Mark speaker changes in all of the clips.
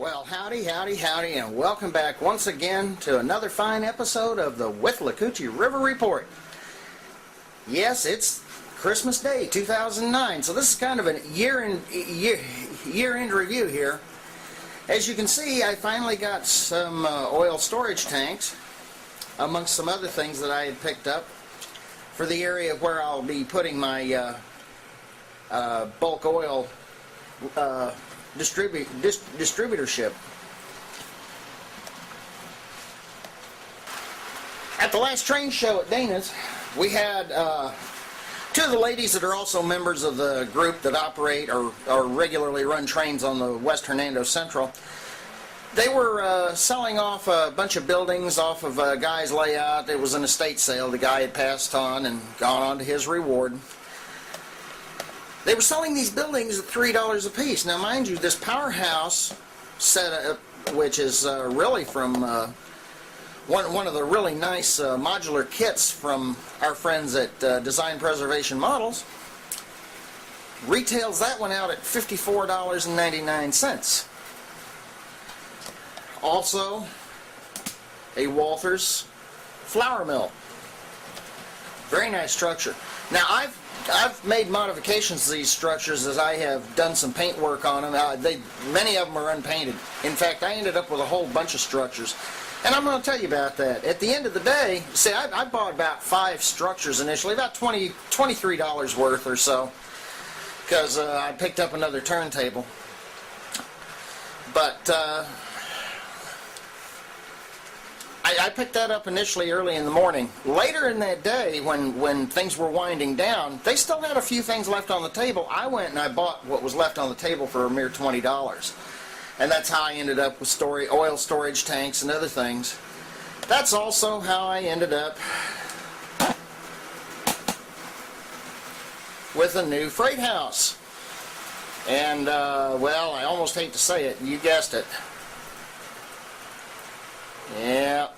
Speaker 1: Well, howdy, howdy, howdy, and welcome back once again to another fine episode of the Withlacoochee River Report. Yes, it's Christmas Day 2009, so this is kind of a year-end review here. As you can see, I finally got some oil storage tanks, amongst some other things that I had picked up for the area where I'll be putting my bulk oil distributorship. At the last train show at Dana's, we had two of the ladies that are also members of the group that operate or regularly run trains on the West Hernando Central. They were selling off a bunch of buildings off of a guy's layout. It was an estate sale. The guy had passed on and gone on to his reward. They were selling these buildings at $3 a piece. Now, mind you, this powerhouse setup, which is really from one of the really nice modular kits from our friends at Design Preservation Models, retails that one out at $54.99. Also, a Walthers flour mill. Very nice structure. Now, I've made modifications to these structures as I have done some paint work on them. Many of them are unpainted. In fact, I ended up with a whole bunch of structures. And I'm going to tell you about that. At the end of the day, see, I bought about 5 structures initially, about $23 worth or so, because I picked up another turntable. But I picked that up initially early in the morning. Later in that day, when things were winding down, they still had a few things left on the table. I went and I bought what was left on the table for a mere $20. And that's how I ended up with oil storage tanks and other things. That's also how I ended up with a new freight house. And, well, I almost hate to say it. You guessed it. Yeah,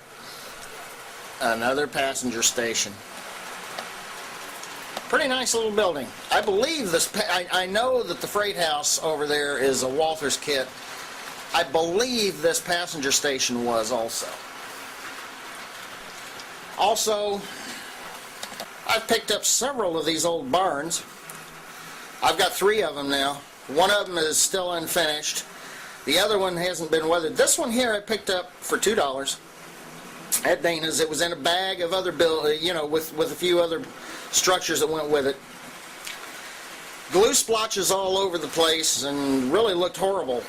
Speaker 1: another passenger station. Pretty nice little building. I believe this. I know that the freight house over there is a Walthers kit. I believe this passenger station was also. Also, I've picked up several of these old barns. I've got 3 of them now. One of them is still unfinished. The other one hasn't been weathered. This one here I picked up for $2 at Dana's. It was in a bag of other with a few other structures that went with it. Glue splotches all over the place and really looked horrible.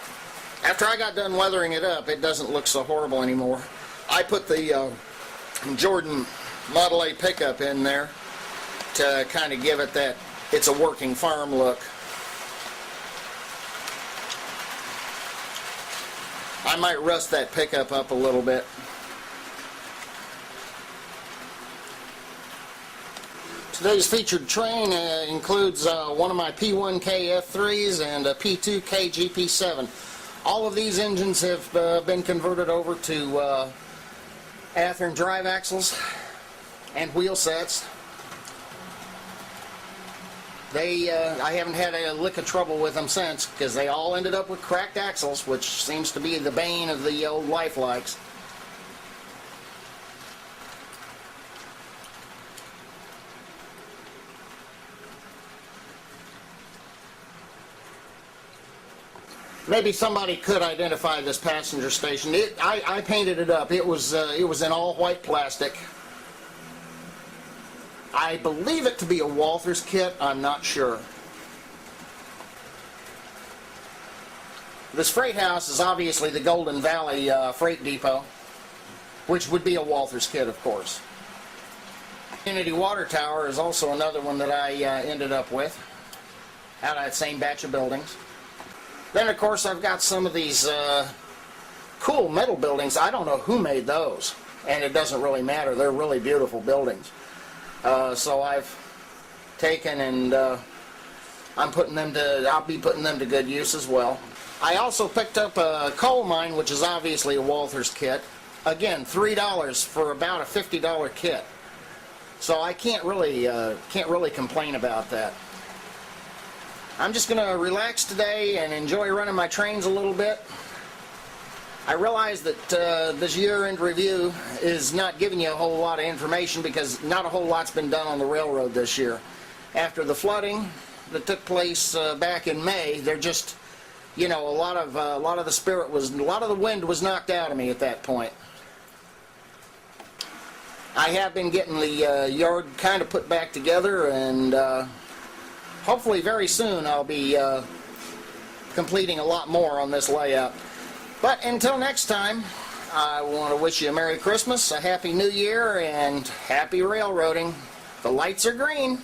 Speaker 1: After I got done weathering it up, it doesn't look so horrible anymore. I put the Jordan Model A pickup in there to kind of give it that it's a working farm look. I might rust that pickup up a little bit. Today's featured train includes one of my P1K F3s and a P2K GP7. All of these engines have been converted over to Athearn drive axles and wheel sets. I haven't had a lick of trouble with them since, because they all ended up with cracked axles, which seems to be the bane of the old lifelikes. Maybe somebody could identify this passenger station. I painted it up. It was in all white plastic. I believe it to be a Walthers kit. I'm not sure. This freight house is obviously the Golden Valley Freight Depot, which would be a Walthers kit, of course. Community Water Tower is also another one that I ended up with out of that same batch of buildings. Then, of course, I've got some of these cool metal buildings. I don't know who made those, and it doesn't really matter. They're really beautiful buildings. So I've taken and I'll be putting them to good use as well. I also picked up a coal mine, which is obviously a Walthers kit. Again, $3 for about a $50 kit. So I can't really complain about that. I'm just going to relax today and enjoy running my trains a little bit. I realize that this year-end review is not giving you a whole lot of information because not a whole lot's been done on the railroad this year. After the flooding that took place back in May, they're just, you know, a lot of the wind was knocked out of me at that point. I have been getting the yard kind of put back together, and hopefully very soon I'll be completing a lot more on this layout. But until next time, I want to wish you a Merry Christmas, a Happy New Year, and happy railroading. The lights are green.